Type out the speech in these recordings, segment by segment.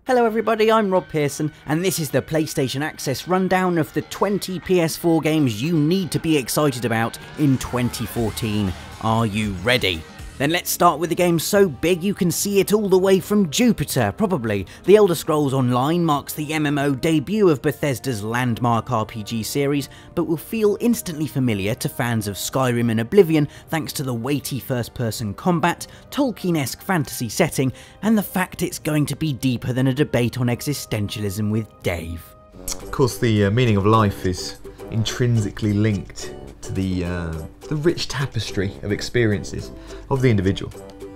Hello everybody, I'm Rob Pearson, and this is the PlayStation Access rundown of the 20 PS4 games you need to be excited about in 2014. Are you ready? Then let's start with a game so big you can see it all the way from Jupiter, probably. The Elder Scrolls Online marks the MMO debut of Bethesda's landmark RPG series, but will feel instantly familiar to fans of Skyrim and Oblivion thanks to the weighty first-person combat, Tolkien-esque fantasy setting, and the fact it's going to be deeper than a debate on existentialism with Dave. Of course, the meaning of life is intrinsically linked to the rich tapestry of experiences of the individual.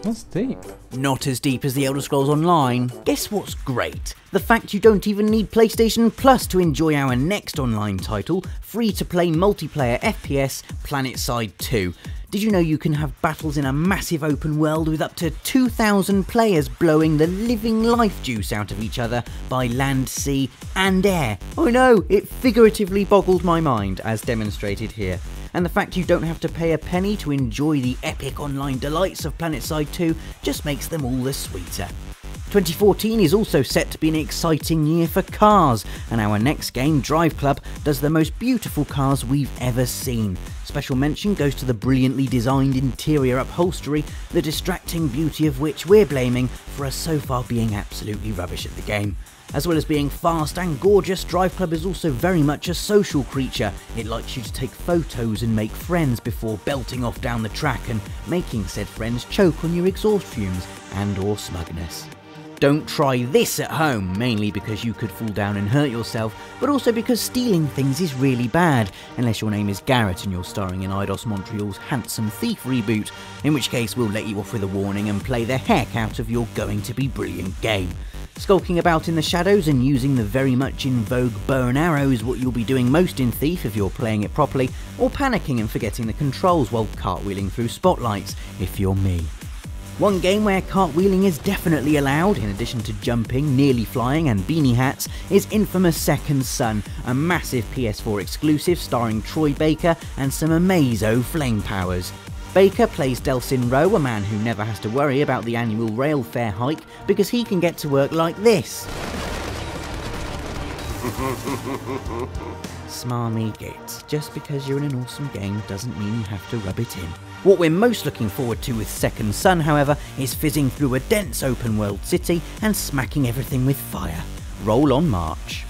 That's deep. Not as deep as the Elder Scrolls Online. Guess what's great? The fact you don't even need PlayStation Plus to enjoy our next online title, free-to-play multiplayer FPS, PlanetSide 2. Did you know you can have battles in a massive open world with up to 2,000 players blowing the living life juice out of each other by land, sea and air? I know, it figuratively boggled my mind, as demonstrated here. And the fact you don't have to pay a penny to enjoy the epic online delights of PlanetSide 2 just makes them all the sweeter. 2014 is also set to be an exciting year for cars, and our next game, Drive Club, does the most beautiful cars we've ever seen. Special mention goes to the brilliantly designed interior upholstery, the distracting beauty of which we're blaming for us so far being absolutely rubbish at the game. As well as being fast and gorgeous, Drive Club is also very much a social creature. It likes you to take photos and make friends before belting off down the track and making said friends choke on your exhaust fumes and/or smugness. Don't try this at home, mainly because you could fall down and hurt yourself, but also because stealing things is really bad, unless your name is Garrett and you're starring in Eidos Montreal's Handsome Thief reboot, in which case we'll let you off with a warning and play the heck out of your going to be brilliant game. Skulking about in the shadows and using the very much in vogue bow and arrow is what you'll be doing most in Thief if you're playing it properly, or panicking and forgetting the controls while cartwheeling through spotlights if you're me. One game where cartwheeling is definitely allowed, in addition to jumping, nearly flying and beanie hats, is infamous Second Son, a massive PS4 exclusive starring Troy Baker and some amazo flame powers. Baker plays Delsin Rowe, a man who never has to worry about the annual rail fare hike because he can get to work like this. Smarmy git. Just because you're in an awesome game doesn't mean you have to rub it in. What we're most looking forward to with Second Son, however, is fizzing through a dense open world city and smacking everything with fire. Roll on March.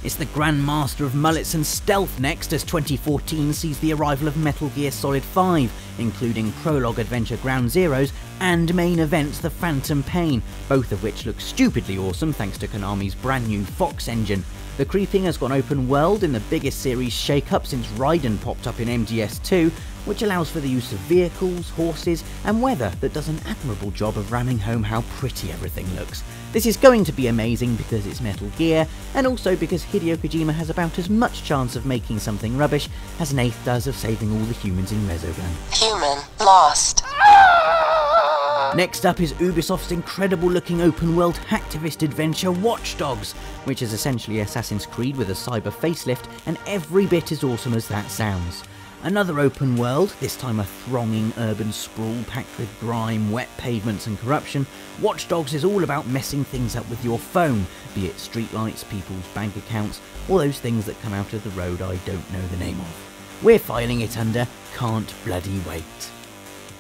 It's the Grandmaster of mullets and stealth next, as 2014 sees the arrival of Metal Gear Solid 5, including prologue adventure Ground Zeroes and main events The Phantom Pain, both of which look stupidly awesome thanks to Konami's brand new Fox engine. The creeping has gone open world in the biggest series shake-up since Raiden popped up in MGS2, which allows for the use of vehicles, horses and weather that does an admirable job of ramming home how pretty everything looks. This is going to be amazing because it's Metal Gear, and also because Hideo Kojima has about as much chance of making something rubbish as Nath does of saving all the humans in Resogun. Human lost. Next up is Ubisoft's incredible looking open world hacktivist adventure Watch Dogs, which is essentially Assassin's Creed with a cyber facelift and every bit as awesome as that sounds. Another open world, this time a thronging urban sprawl packed with grime, wet pavements and corruption. Watch Dogs is all about messing things up with your phone, be it streetlights, people's bank accounts, or those things that come out of the road I don't know the name of. We're filing it under Can't Bloody Wait.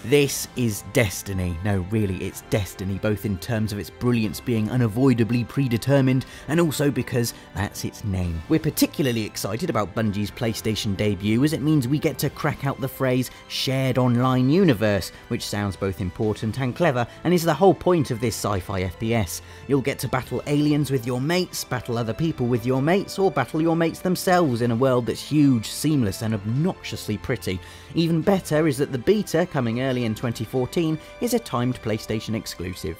This is Destiny. No, really, it's Destiny, both in terms of its brilliance being unavoidably predetermined, and also because that's its name. We're particularly excited about Bungie's PlayStation debut, as it means we get to crack out the phrase shared online universe, which sounds both important and clever, and is the whole point of this sci-fi FPS. You'll get to battle aliens with your mates, battle other people with your mates, or battle your mates themselves in a world that's huge, seamless, and obnoxiously pretty. Even better is that the beta, coming early in 2014, is a timed PlayStation exclusive.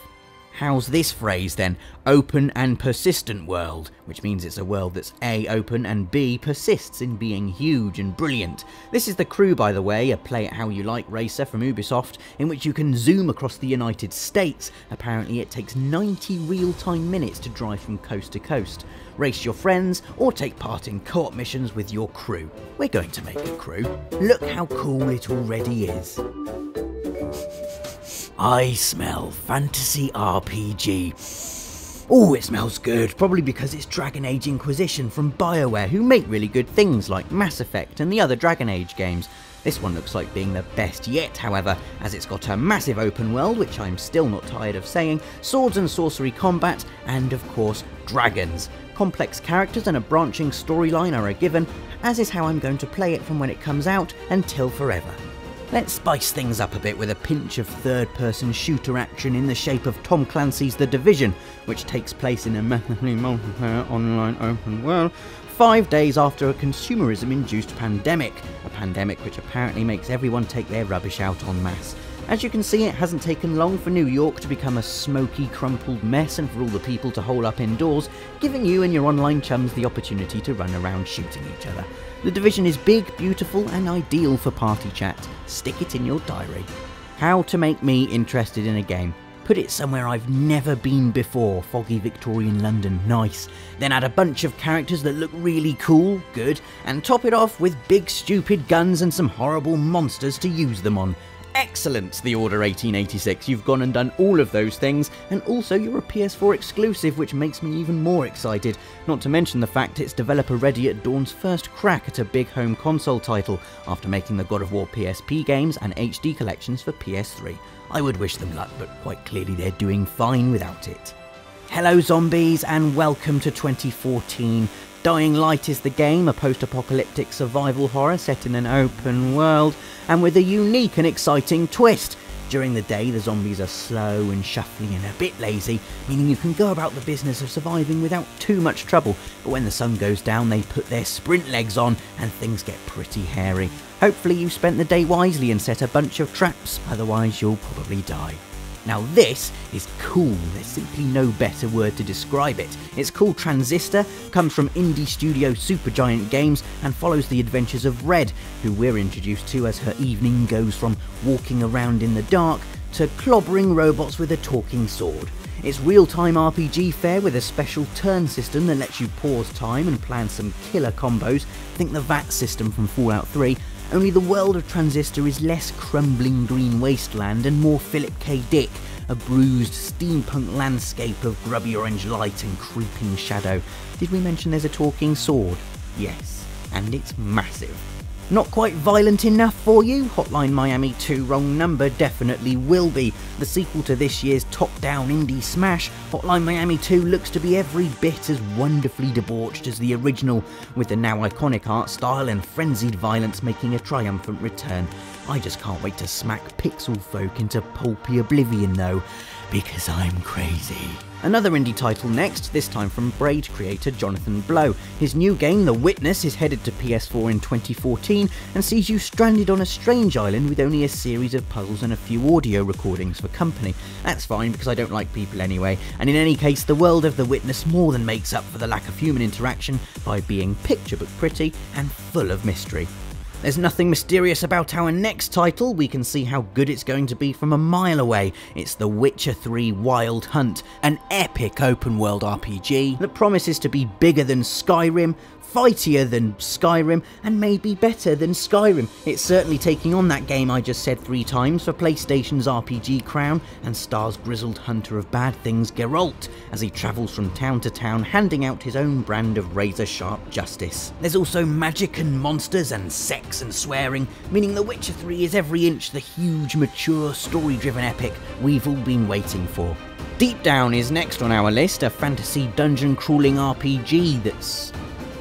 How's this phrase then? Open and persistent world, which means it's a world that's A, open, and B, persists in being huge and brilliant. This is The Crew, by the way, a play-it-how-you-like racer from Ubisoft, in which you can zoom across the United States. Apparently it takes 90 real-time minutes to drive from coast to coast. Race your friends, or take part in co-op missions with your crew. We're going to make a crew. Look how cool it already is. I smell fantasy RPG. Oh, it smells good, probably because it's Dragon Age Inquisition from BioWare, who make really good things like Mass Effect and the other Dragon Age games. This one looks like being the best yet, however, as it's got a massive open world, which I'm still not tired of saying, swords and sorcery combat, and of course, dragons. Complex characters and a branching storyline are a given, as is how I'm going to play it from when it comes out until forever. Let's spice things up a bit with a pinch of third-person shooter action in the shape of Tom Clancy's The Division, which takes place in a massively multiplayer online open world 5 days after a consumerism-induced pandemic, a pandemic which apparently makes everyone take their rubbish out en masse. As you can see, it hasn't taken long for New York to become a smoky, crumpled mess and for all the people to hole up indoors, giving you and your online chums the opportunity to run around shooting each other. The Division is big, beautiful and ideal for party chat. Stick it in your diary. How to make me interested in a game. Put it somewhere I've never been before, foggy Victorian London, nice. Then add a bunch of characters that look really cool, good, and top it off with big stupid guns and some horrible monsters to use them on. Excellent, The Order 1886, you've gone and done all of those things, and also you're a PS4 exclusive, which makes me even more excited, not to mention the fact it's developer ready at Dawn's first crack at a big home console title, after making the God of War PSP games and HD collections for PS3. I would wish them luck, but quite clearly they're doing fine without it. Hello zombies, and welcome to 2014. Dying Light is the game, a post-apocalyptic survival horror set in an open world, and with a unique and exciting twist. During the day, the zombies are slow and shuffly and a bit lazy, meaning you can go about the business of surviving without too much trouble, but when the sun goes down, they put their sprint legs on, and things get pretty hairy. Hopefully you spent the day wisely and set a bunch of traps, otherwise you'll probably die. Now this is cool, there's simply no better word to describe it. It's called Transistor, comes from indie studio Supergiant Games and follows the adventures of Red, who we're introduced to as her evening goes from walking around in the dark to clobbering robots with a talking sword. It's real-time RPG fare with a special turn system that lets you pause time and plan some killer combos, think the VAT system from Fallout 3, only the world of Transistor is less crumbling green wasteland and more Philip K. Dick, a bruised steampunk landscape of grubby orange light and creeping shadow. Did we mention there's a talking sword? Yes, and it's massive. Not quite violent enough for you? Hotline Miami 2 Wrong Number definitely will be. The sequel to this year's top-down indie smash, Hotline Miami 2 looks to be every bit as wonderfully debauched as the original, with the now iconic art style and frenzied violence making a triumphant return. I just can't wait to smack pixel folk into pulpy oblivion though, because I'm crazy. Another indie title next, this time from Braid creator Jonathan Blow. His new game, The Witness, is headed to PS4 in 2014 and sees you stranded on a strange island with only a series of puzzles and a few audio recordings for company. That's fine because I don't like people anyway, and in any case the world of The Witness more than makes up for the lack of human interaction by being picture book pretty and full of mystery. There's nothing mysterious about our next title, we can see how good it's going to be from a mile away. It's The Witcher 3 Wild Hunt, an epic open world RPG that promises to be bigger than Skyrim, fightier than Skyrim, and maybe better than Skyrim. It's certainly taking on that game I just said 3 times for PlayStation's RPG crown, and stars grizzled hunter of bad things Geralt as he travels from town to town handing out his own brand of razor-sharp justice. There's also magic and monsters and sex and swearing, meaning The Witcher 3 is every inch the huge, mature, story-driven epic we've all been waiting for. Deep Down is next on our list, a fantasy dungeon-crawling RPG that's...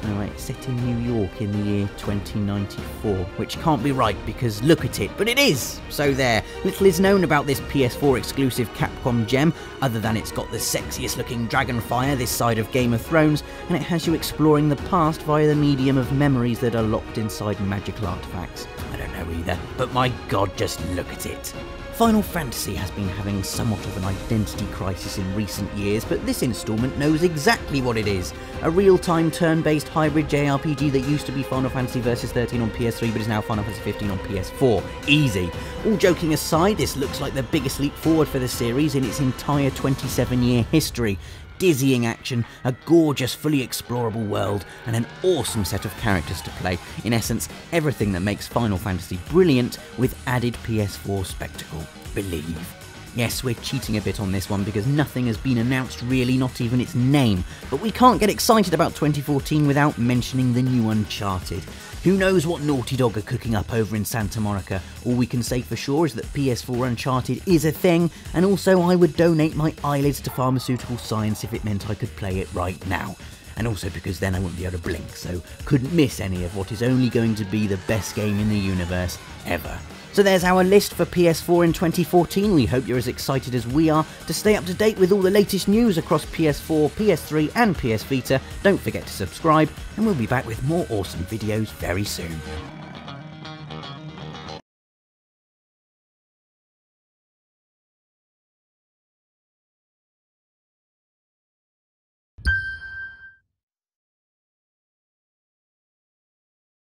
oh wait, set in New York in the year 2094, which can't be right because look at it, but it is! So there, little is known about this PS4 exclusive Capcom gem, other than it's got the sexiest looking dragonfire this side of Game of Thrones, and it has you exploring the past via the medium of memories that are locked inside magical artifacts. I don't know either, but my god, just look at it. Final Fantasy has been having somewhat of an identity crisis in recent years, but this instalment knows exactly what it is. A real-time turn-based hybrid JRPG that used to be Final Fantasy Versus 13 on PS3 but is now Final Fantasy 15 on PS4. Easy. All joking aside, this looks like the biggest leap forward for the series in its entire 27-year history. Dizzying action, a gorgeous, fully explorable world, and an awesome set of characters to play. In essence, everything that makes Final Fantasy brilliant with added PS4 spectacle. Believe. Yes, we're cheating a bit on this one because nothing has been announced really, not even its name. But we can't get excited about 2014 without mentioning the new Uncharted. Who knows what Naughty Dog are cooking up over in Santa Monica? All we can say for sure is that PS4 Uncharted is a thing, and also I would donate my eyelids to pharmaceutical science if it meant I could play it right now. And also because then I wouldn't be able to blink, so couldn't miss any of what is only going to be the best game in the universe ever. So there's our list for PS4 in 2014. We hope you're as excited as we are. To stay up to date with all the latest news across PS4, PS3 and PS Vita, don't forget to subscribe, and we'll be back with more awesome videos very soon.